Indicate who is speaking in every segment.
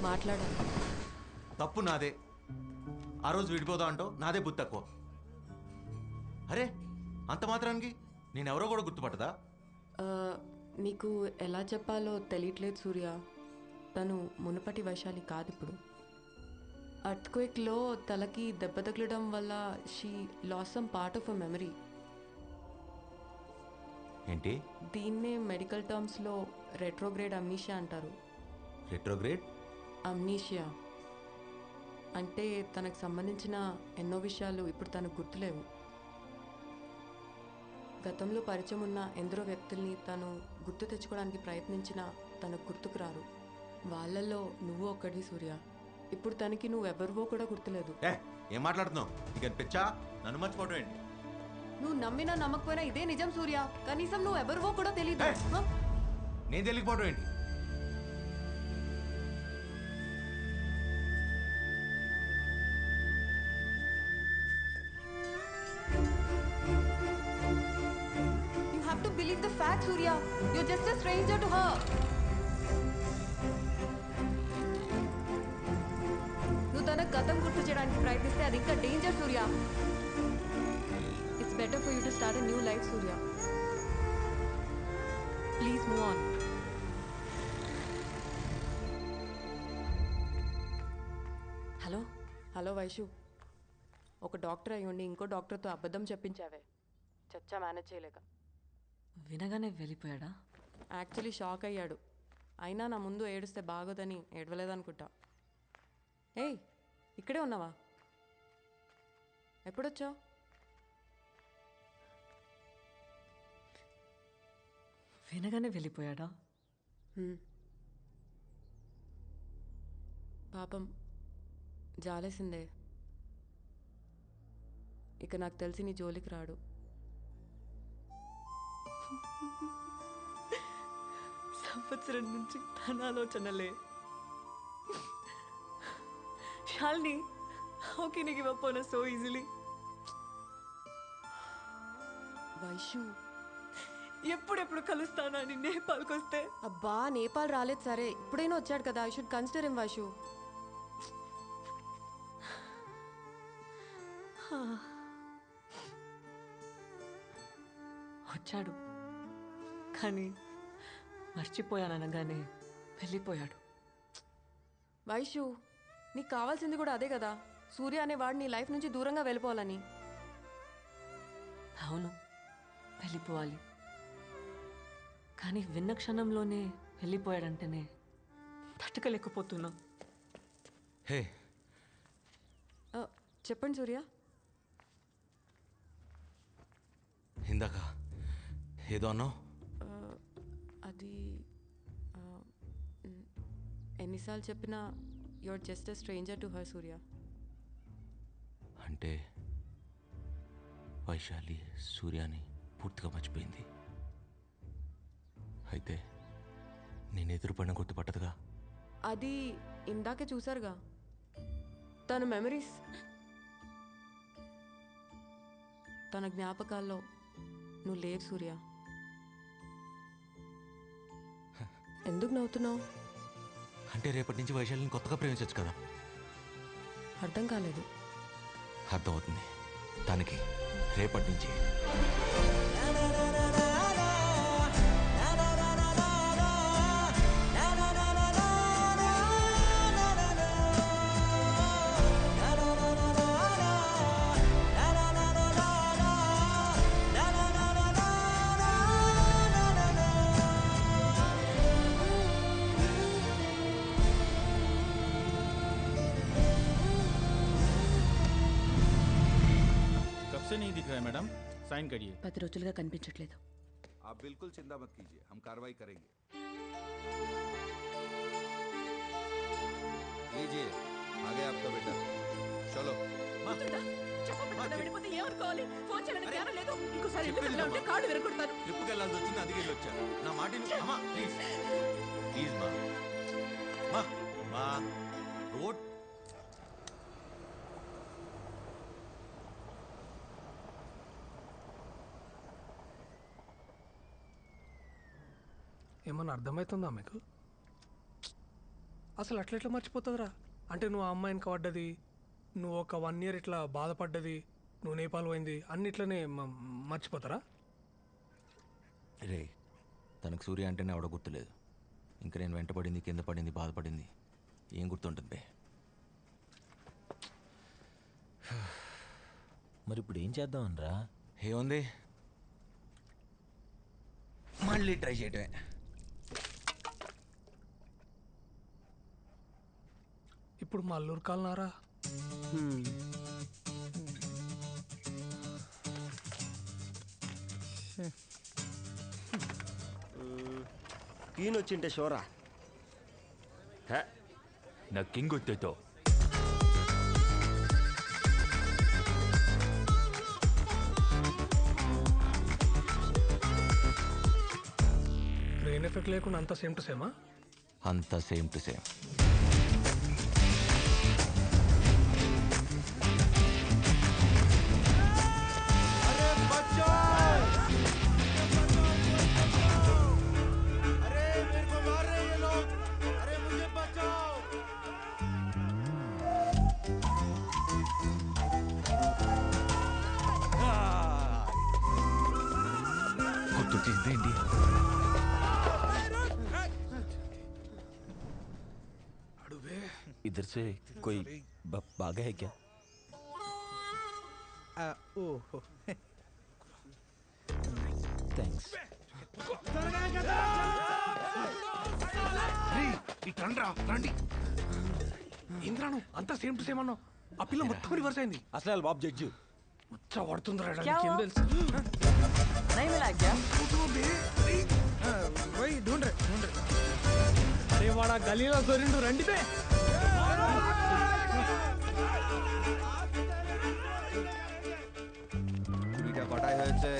Speaker 1: మాట్లాడాలి.
Speaker 2: తప్పు నాదే. ఆ రోజు విడిపోదాం అంటో నాదే బుద్ధి తక్కువ. అరే అంత మాత్రానికి నేనెవరో కూడా గుర్తుపట్టదా?
Speaker 1: నీకు ఎలా చెప్పాలో తెలియట్లేదు సూర్య. తను మునుపటి వైశాలి కాదు ఇప్పుడు. అర్త్క్వేక్లో తలకి దెబ్బ తగలడం వల్ల she lost some part of a memory.
Speaker 2: ఏంటి?
Speaker 1: దీన్నే మెడికల్ టర్మ్స్లో రెట్రోగ్రేడ్ అమ్నీషియా అంటారు.
Speaker 2: రెట్రోగ్రేడ్
Speaker 1: అమ్నీషియా అంటే తనకు సంబంధించిన ఎన్నో విషయాలు ఇప్పుడు తనకు గుర్తులేవు. గతంలో పరిచయం ఉన్న ఎందరో వ్యక్తుల్ని తను గుర్తు తెచ్చుకోవడానికి ప్రయత్నించినా తనకు గుర్తుకు రారు. వాళ్ళల్లో నువ్వు ఒక్కడివి సూర్య. ఇప్పుడు తనకి నువ్వెవరివో కూడా గుర్తులేదు.
Speaker 2: ఏం మాట్లాడుతున్నావు? ఇక పిచ్చా, నన్ను మర్చిపోవడం ఏంటి?
Speaker 1: నువ్వు నమ్మినా నమ్మకపోయినా ఇదే నిజం సూర్య. కనీసం నువ్వెవరివో కూడా తెలియదు.
Speaker 2: నేను తెలియకపోవడం ఏంటి?
Speaker 1: Believe the fact, Surya. You're just a stranger to her. నువ్వు తన గతం గుర్తు చేయడానికి ప్రయత్నిస్తే అది ఇంకా danger Surya. It's better for you to start a new life, Surya. Please move on. Hello Vaishu. ఒక డాక్టర్ అయి ఉండి ఇంకో డాక్టర్తో అబద్ధం చెప్పించావే. చచ్చా మేనేజ్ చేయలేక.
Speaker 3: వినగానే వెళ్ళిపోయాడా?
Speaker 1: యాక్చువల్లీ షాక్ అయ్యాడు. అయినా నా ముందు ఏడుస్తే బాగోదని ఏడవలేదనుకుంటా. ఏయ్, ఇక్కడే ఉన్నావా? ఎప్పుడొచ్చావు?
Speaker 3: వినగానే వెళ్ళిపోయాడా?
Speaker 1: పాపం జాలేసిందే. ఇక నాకు తెలిసి నీ జోలికి రాడు.
Speaker 3: సంవత్సరం నుంచి తన ఆలోచనలే. Shalini, how can you give up on us so easily?
Speaker 1: Vaishu,
Speaker 3: ఎప్పుడెప్పుడు కలుస్తానా అని నేపాల్కి వస్తే?
Speaker 1: అబ్బా, నేపాల్ రాలేదు సరే, ఇప్పుడైనా వచ్చాడు కదా. I should consider him Vaishu.
Speaker 3: వచ్చాడు కానీ మర్చిపోయాననగానే వెళ్ళిపోయాడు.
Speaker 1: వైషు, నీకు కావాల్సింది కూడా అదే కదా. సూర్య అనేవాడు నీ లైఫ్ నుంచి దూరంగా వెళ్ళిపోవాలని.
Speaker 3: అవును, వెళ్ళిపోవాలి. కానీ విన్న క్షణంలోనే వెళ్ళిపోయాడంటేనే తట్టుకోలేకపోతున్నా.
Speaker 2: హే,
Speaker 1: చెప్పండి సూర్య.
Speaker 2: ఇందాక ఏదో అన్నావు.
Speaker 1: అది ఎన్నిసార్లు చెప్పినా your just a stranger to her Surya.
Speaker 2: అంటే వైశాలి సూర్యాని పూర్తిగా మర్చిపోయింది. అయితే నేను ఎదురుపడిన గుర్తుపట్టదుగా.
Speaker 1: అది ఇందాకే చూసారుగా తన మెమరీస్, తన జ్ఞాపకాల్లో నువ్వు లేవు సూర్య. ఎందుకు నవ్వుతున్నావు?
Speaker 2: అంటే రేపటి నుంచి వైశాలిని కొత్తగా ప్రేమించవచ్చు కదా.
Speaker 1: అర్థం కాలేదు.
Speaker 2: అర్థమవుతుంది తనకి రేపటి నుంచి.
Speaker 4: नहीं दिख रहा है मैडम, साइन करिए।
Speaker 1: 10 రోజులుగా కనిపించట్లేదు.
Speaker 5: आप बिल्कुल चिंता मत कीजिए, हम कार्रवाई करेंगे। लीजिए, आ गया आपका बेटा। चलो।
Speaker 2: ట్రిప్కి వెళ్ళాల్సి వచ్చింది, అందుకే వచ్చా. నా మాట అమ్మా, ప్లీజ్ ప్లీజ్ మా మా రోడ్.
Speaker 6: ఏమన్నా అర్థమవుతుందా మీకు? అసలు అట్లా మర్చిపోతుందిరా? అంటే నువ్వు ఆ అమ్మాయిని పడ్డది, నువ్వు ఒక 1 year ఇట్లా బాధపడ్డది, నువ్వు నేపాల్ పోయింది అన్నిట్లనే మర్చిపోతారా?
Speaker 2: రే తనకు సూర్య అంటేనే ఆవిడ గుర్తులేదు. ఇంకా నేను వెంటపడింది, కింద పడింది, బాధపడింది ఏం గుర్తుంటుంది బే?
Speaker 7: మరి ఇప్పుడు ఏం చేద్దామనరా?
Speaker 2: ఏముంది, మళ్ళీ ట్రై చేయటమే.
Speaker 6: ఇప్పుడు మా అల్లూరు కాలనారా?
Speaker 8: క్వీన్ వచ్చింటే షోరా.
Speaker 7: నా కింగ్ వచ్చేతో
Speaker 6: బ్రెయిన్ ఎఫెక్ట్ లేకుండా అంతా సేమ్ టు సేమా?
Speaker 2: అంతా సేమ్ టు సేమ్. గుర్తొచ్చిందేంటి?
Speaker 7: इधर से कोई भागा है क्या?
Speaker 8: ఓహో
Speaker 7: थैंक्स.
Speaker 2: రండి.
Speaker 6: ఇంద్రాను అంతా సేమ్ టు సేమ్ అన్నావు, ఆ పిల్ల మొత్తం రివర్స్ అయింది.
Speaker 7: అసలు బాబు జడ్జి
Speaker 6: ముచ్చ పడుతుందిరా,
Speaker 3: क्या
Speaker 6: ఏం
Speaker 3: हुआ?
Speaker 6: తెలుసు?
Speaker 3: नहीं मिला क्या?
Speaker 6: అరే వాడా గలీలో దొరిండు, రండి బే.
Speaker 5: দুইটা কটাই হয়েছে।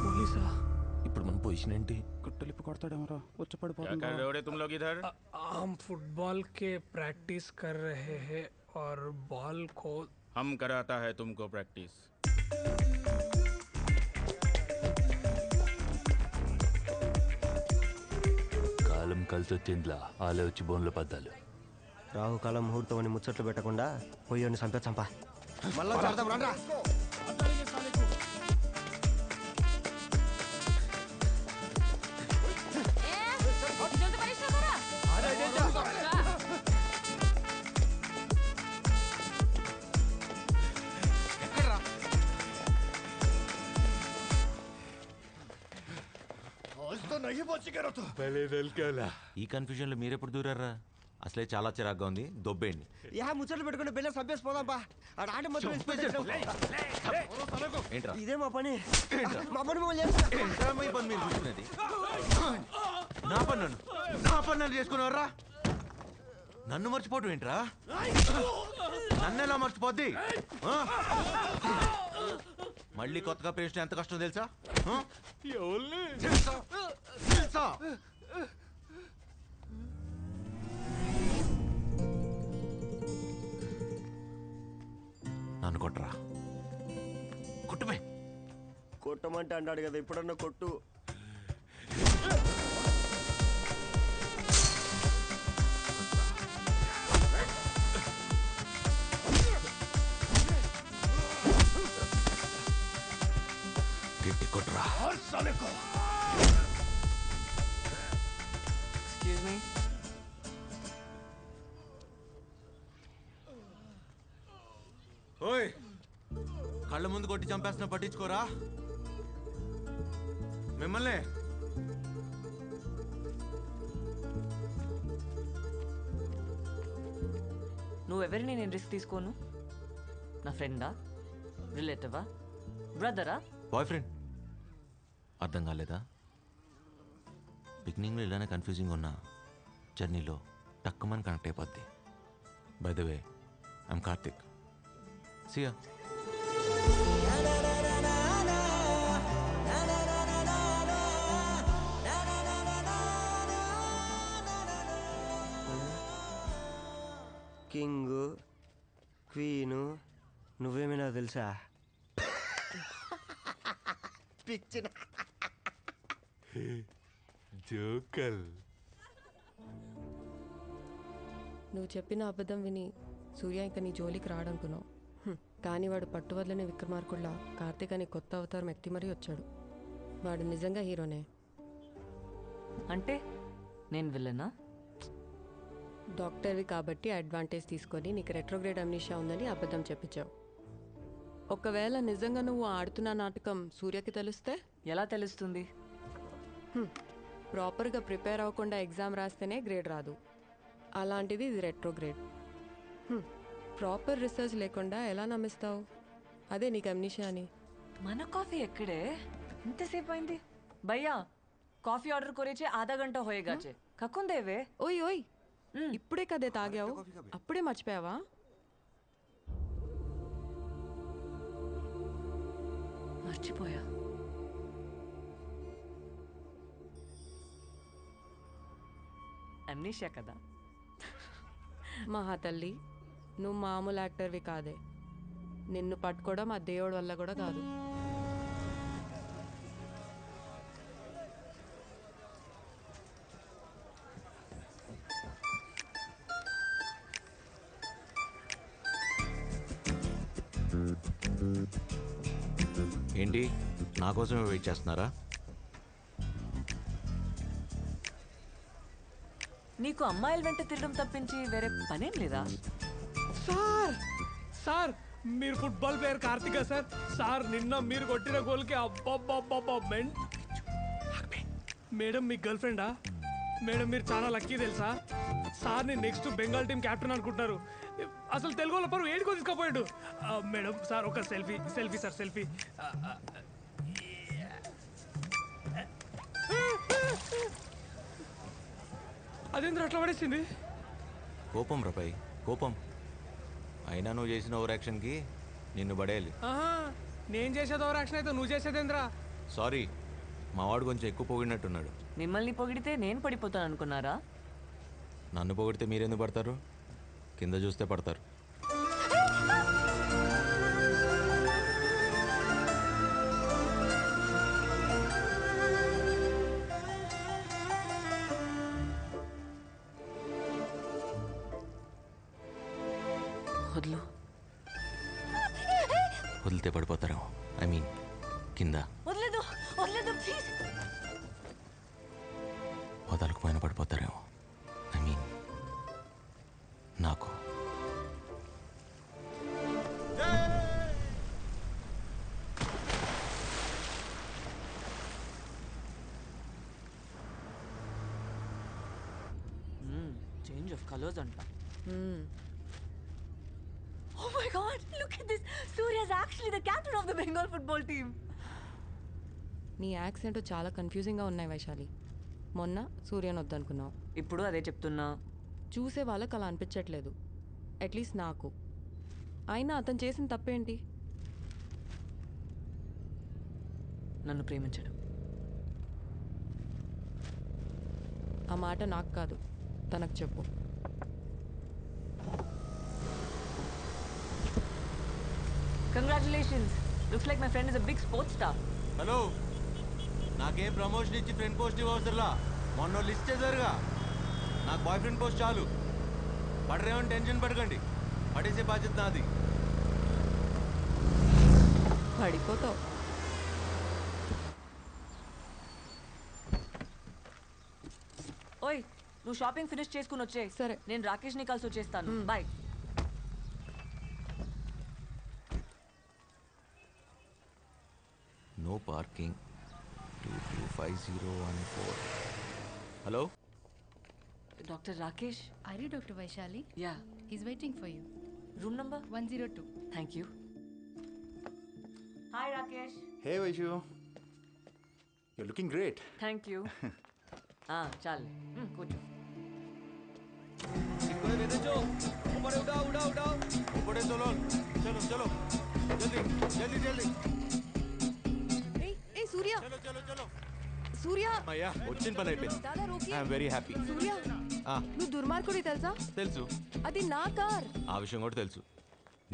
Speaker 6: పోలీసా?
Speaker 7: ఇప్పుడు మన పొజిషన్ ఏంటి?
Speaker 8: గుట్టలిప్పి కొడతాడేమరా, వచ్చి
Speaker 4: क्या कर रहे हो रे तुम लोग इधर?
Speaker 6: हम फुटबॉल के प्रैक्टिस कर रहे हैं और बॉल को
Speaker 4: हम कराता है तुमको प्रैक्टिस.
Speaker 7: కాలం కలిసి వచ్చిందిలా, ఆలే వచ్చి బోన్లో పద్దాలు.
Speaker 8: రాహుకాలం ముహూర్తం అని ముచ్చట్లు పెట్టకుండా పోయి చంపా. మళ్ళా చేద్దాం రండ్రా.
Speaker 2: ఈ కన్ఫ్యూజన్లో మీరెప్పుడు దూరారా? అసలే చాలా చిరాగ్గా ఉంది, దొబ్బేయండి.
Speaker 8: ముచ్చట్లు పెట్టుకుంటే బిల్ల సభ్యేసి పోదాంపా. ఆడ ఆట మొత్తం
Speaker 2: ఏంట్రా
Speaker 8: ఇదే మా పని. మా పని మమ్మల్ని
Speaker 2: ఏంట్రా మీ పని మీరు చూసుకునేది? నా పని నన్ను చేసుకునేవర్రా? నన్ను మర్చిపోవటం ఏంట్రా? నన్ను ఎలా మర్చిపోద్ది? ఆ? మళ్ళీ కొత్తగా పేస్ట్ ఎంత కష్టం తెలుసా? తెలుసా? నన్ను కొట్టరా, కొట్టుమే.
Speaker 8: కొట్టమంటే అన్నాడు కదా, ఇప్పుడన్నా కొట్టు.
Speaker 2: గట్టి కొట్టరా.
Speaker 3: Excuse me.
Speaker 2: ఓయ్, కళ్ళ ముందు కొట్టి చంపేస్తున్నా పట్టించుకోరా మిమ్మల్ని.
Speaker 3: నువ్వెవరిని నేను రిస్క్ తీసుకోను? నా ఫ్రెండా, రిలేటివా, బ్రదరా?
Speaker 2: Boy friend. అర్థం కాలేదా? బిగినింగ్లో ఇలానే కన్ఫ్యూజింగ్ ఉన్న జర్నీలో టక్కుమని కనెక్ట్ అయిపోద్ది. By the way, I'm Karthik. Siya.
Speaker 8: King, queen, నువ్వేమైనా తెలుసా?
Speaker 5: పిచ్చిన
Speaker 7: జోకల్.
Speaker 1: నువ్వు చెప్పిన అబద్ధం విని సూర్య ఇంక నీ జోలికి రాడనుకున్నావు. కానీ వాడు పట్టువదలని విక్రమార్కుల్లా కార్తీక్ అని కొత్త అవతారం ఎత్తి మరీ వచ్చాడు. వాడు నిజంగా హీరోనే.
Speaker 3: అంటే నేను విల్లనా?
Speaker 1: డాక్టర్వి కాబట్టి అడ్వాంటేజ్ తీసుకొని నీకు రెట్రోగ్రేడ్ అమ్నీషియా ఉందని అబద్ధం చెప్పించావు. ఒకవేళ నిజంగా నువ్వు ఆడుతున్న నాటకం సూర్యకి తెలిస్తే
Speaker 3: ఎలా తెలుస్తుంది?
Speaker 1: ప్రాపర్గా ప్రిపేర్ అవ్వకుండా ఎగ్జామ్ రాస్తేనే గ్రేడ్ రాదు. అలాంటిది ఇది రెట్రోగ్రేడ్. ప్రాపర్ రీసెర్చ్ లేకుండా ఎలా నమ్మిస్తావు అదే నీకు అమ్నీషియా అని?
Speaker 3: మన కాఫీ ఎక్కడే? ఇంతసేపు అయింది భయ్యా. కాఫీ ఆర్డర్ కొరేచే ఆధా గంట హోయేగాచే. కక్కుందేవే.
Speaker 1: ఓయ్ ఓయ్, ఇప్పుడే కదే తాగావు, అప్పుడే మర్చిపోయావా?
Speaker 3: మర్చిపోయా. అమ్నీషియా కదా.
Speaker 1: మహా తల్లి, నువ్వు మామూలు యాక్టర్వి కాదే. నిన్ను పట్టుకోవడం ఆ దేవుడి వల్ల కూడా కాదు.
Speaker 2: ఏంటి నా కోసమే వెయిట్ చేస్తున్నారా?
Speaker 3: నీకు అమ్మాయిల వెంట తిరగడం తప్పించి వేరే పనేం లేదా?
Speaker 6: సార్ సార్ మీరు football player Karthika sir. Sir నిన్న మీరు కొట్టిన గోల్కి అబ్బబ్బబ్బబ్బా మేడం మీ గర్ల్ ఫ్రెండా? మేడం మీరు చాలా లక్కీ తెలుసా? సార్ని నెక్స్ట్ బెంగాల్ టీం క్యాప్టెన్ అనుకుంటున్నారు. అసలు తెలుగు వాళ్ళ పరువు ఏడుకో తీసుకుపోయాడు. మేడం సార్ ఒక సెల్ఫీ సెల్ఫీ సార్ సెల్ఫీ. అదేంద్ర అట్లా పడేసింది?
Speaker 2: కోపం రపై కోపం. అయినా నువ్వు చేసిన ఓవర్ యాక్షన్కి నిన్ను పడేయాలి.
Speaker 6: నేను చేసేది ఓవర్ యాక్షన్ అయితే నువ్వు చేసేదేంద్రా?
Speaker 2: సారీ, మావాడు కొంచెం ఎక్కువ పొగిడినట్టున్నాడు.
Speaker 3: మిమ్మల్ని పొగిడితే నేను పడిపోతాను అనుకున్నారా?
Speaker 2: నన్ను పొగిడితే మీరెందుకు పడతారు? కింద చూస్తే పడతారు.
Speaker 3: వదులు.
Speaker 2: వదిలితే పడిపోతారేమో. ఐ మీన్ కింద.
Speaker 3: వదలేదు వదలేదు ప్లీజ్.
Speaker 2: వదలకపోయినా పడిపోతారేమో. ఐ మీన్ నాకు.
Speaker 3: చేంజ్ ఆఫ్ కలర్స్ అంట. Oh my god, look at this. Surya is actually the captain of the Bengal football team.
Speaker 1: నీ యాక్సెంట్ చాలా కన్ఫ్యూజింగ్గా ఉన్నాయి వైశాలి. మొన్న సూర్యని వద్దనుకున్నావు,
Speaker 3: ఇప్పుడు అదే చెప్తున్నా.
Speaker 1: చూసే వాళ్ళకి అలా అనిపించట్లేదు, అట్లీస్ట్ నాకు. అయినా అతను చేసిన తప్పేంటి?
Speaker 3: నన్ను ప్రేమించడం.
Speaker 1: ఆ మాట నాకు కాదు, తనకు చెప్పు.
Speaker 3: Congratulations. Looks like my friend is a big sports star.
Speaker 2: Hello, నాకేం ప్రమోషన్ ఇచ్చి ఫ్రెండ్ పోస్ట్ ఇవ్వసరలా. మొన్న లిస్ట్ చేశారుగా, నాకు బాయ్ ఫ్రెండ్ పోస్ట్ చాలు. పడరేమని టెన్షన్ పడకండి, పడేసే బాధ్యత నాది.
Speaker 1: పడిపోతావు.
Speaker 3: ఓయ్, నువ్వు షాపింగ్ ఫినిష్ చేసుకుని వచ్చే.
Speaker 1: సరే.
Speaker 3: నేను రాకేష్ని కలిసి వచ్చేస్తాను. Bye.
Speaker 2: No parking 225014. Hello,
Speaker 3: doctor Rakesh.
Speaker 9: Are you Dr. Vaishali?
Speaker 3: Yeah.
Speaker 9: He's waiting for you.
Speaker 3: Room number
Speaker 9: 102.
Speaker 3: Thank you. Hi Rakesh.
Speaker 10: Hey Vaishu, you're looking great.
Speaker 3: Thank you. చాలు కూర్చో.
Speaker 2: ऊपर चलो चलो चलो जल्दी जल्दी जल्दी
Speaker 1: ఏ సూర్య,
Speaker 2: चलो चलो चलो.
Speaker 1: సూర్య,
Speaker 2: అయ్యా వచ్చిన పని అయిపోయింది.
Speaker 1: దాదా రోకి.
Speaker 2: I'm very happy.
Speaker 1: సూర్య, నువ్వు దుర్మార్గుడి తెలుసా?
Speaker 2: తెలుసు,
Speaker 1: అది నా కార్.
Speaker 2: ఆ విషయం కూడా తెలుసు.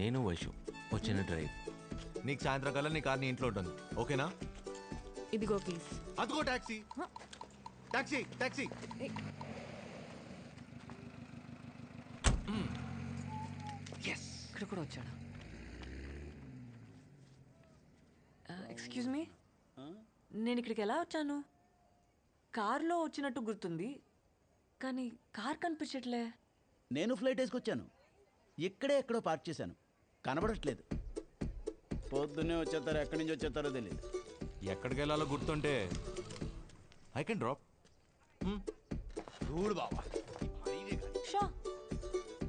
Speaker 2: నేను వైషు వచ్చిన డ్రైవ్. నీకు సాయంత్రం కల్లా నీ కార్ నీ ఇంట్లో ఉంటుంది, ఓకేనా?
Speaker 1: ఇదిగో కీస్.
Speaker 2: అదిగో టాక్సీ టాక్సీ టాక్సీ.
Speaker 3: ఇక్కడ కూడా వచ్చాడా? ఎక్స్క్యూజ్ మీ, నేను ఇక్కడికి ఎలా వచ్చాను? కార్లో వచ్చినట్టు గుర్తుంది, కానీ కార్ కనిపించట్లే.
Speaker 11: నేను ఫ్లైట్ వేసుకొచ్చాను. ఇక్కడే ఎక్కడో పార్క్ చేశాను, కనబడట్లేదు. పొద్దున్నే వచ్చేస్తారో ఎక్కడి నుంచి వచ్చేస్తారో తెలియదు.
Speaker 2: ఎక్కడికి వెళ్ళాలో గుర్తుంటే ఐ కెన్ డ్రాప్.
Speaker 11: చూడు బాబా,
Speaker 3: షా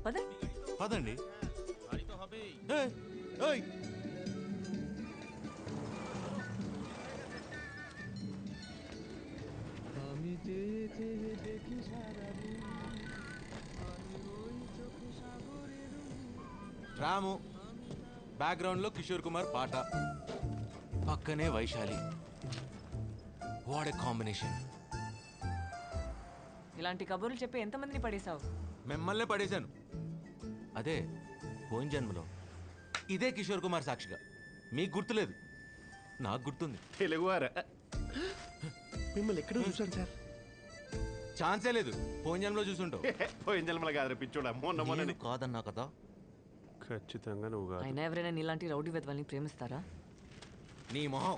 Speaker 3: పద.
Speaker 2: పదండి. ఏయ్, ఏయ్. రాము, బ్యాక్గ్రౌండ్లో కిషోర్ కుమార్ పాట, పక్కనే వైశాలి. What a combination.
Speaker 3: ఇలాంటి కబుర్లు చెప్పి ఎంతమందిని పడేశావు?
Speaker 2: మిమ్మల్నే పడేశాను. అదే పోయిన జన్మలో ఇదే కిషోర్ కుమార్ సాక్షిగా. మీకు గుర్తులేదు, నాకు గుర్తుంది.
Speaker 10: తెలుగువారా? మిమ్మల్ని ఎక్కడ చూసాను సార్?
Speaker 2: ఛాన్సే లేదు, పోయిన జన్మలో చూసుంటావు.
Speaker 10: పోయిన జన్మల కాదు పిచ్చోడా, మొన్న
Speaker 2: నేను కాదన్నా కదా.
Speaker 10: ఖచ్చితంగా నువ్వు కాదు.
Speaker 3: అయినా ఎవరైనా నీలాంటి రౌడీ వెధవల్ని ప్రేమిస్తారా?
Speaker 2: నీ మొహం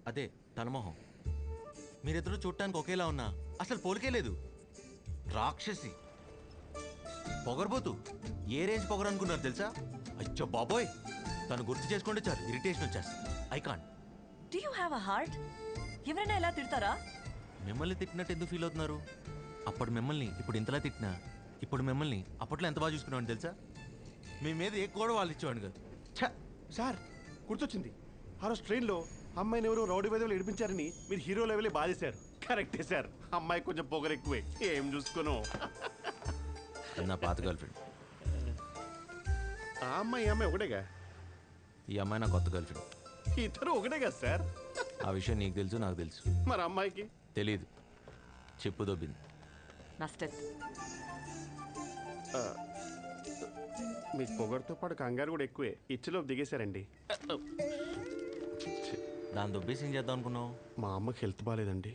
Speaker 2: అదే తన మొహం. మీరిద్దరూ చూడటానికి ఒకేలా ఉన్నా అసలు పోలికే లేదు. రాక్షసి, పొగరబోతు. ఏ రేంజ్ పొగరు అనుకున్నారు తెలుసా? అచ్చో బాబోయ్, తను గుర్తు చేసుకుంటే చాలు ఇరిటేషన్ వచ్చేస్తుంది. I can't.
Speaker 3: Do you have a heart? ఎవరైనా ఇలా తిడతారా?
Speaker 2: మిమ్మల్ని తిట్టినట్టు ఎందుకు ఫీల్ అవుతున్నారు? అప్పుడు మిమ్మల్ని ఇప్పుడు ఇంతలా తిట్టినా, ఇప్పుడు మిమ్మల్ని అప్పట్లో ఎంత బాగా చూసుకునేవాడిని తెలుసా? మీ మీద ఏ కూడా వాళ్ళు ఇచ్చేవాడిని కాదు.
Speaker 10: ఛ! సార్ గుర్తొచ్చింది, ఆ రోజు ట్రైన్లో అమ్మాయిని ఎవరో రౌడీ వేదవులు ఏడిపించారని మీరు హీరో లెవెలే బాధేశారు. కరెక్టే సార్, అమ్మాయి కొంచెం పొగరు ఎక్కువే. ఏం చూసుకోను.
Speaker 2: నా పాత గర్ల్ ఫ్రెండ్.
Speaker 10: ఆ అమ్మాయి ఒకటేగా?
Speaker 2: ఈ అమ్మాయి నా కొత్త గర్ల్ ఫ్రెండ్.
Speaker 10: ఇద్దరు ఒకటే కదా సార్?
Speaker 2: ఆ విషయం నీకు తెలుసు, నాకు తెలుసు.
Speaker 10: మరి అమ్మాయికి
Speaker 2: తెలీదు. చెప్పు దొబ్బింది.
Speaker 3: నా స్టెప్.
Speaker 10: మీకు పొగరుతో పాటు కంగారు కూడా ఎక్కువే. ఇచ్చలో దిగేశారండి.
Speaker 2: దాని దొబ్బేసి ఏం చేద్దాం అనుకున్నావు?
Speaker 10: మా అమ్మకి హెల్త్ బాగాలేదండి.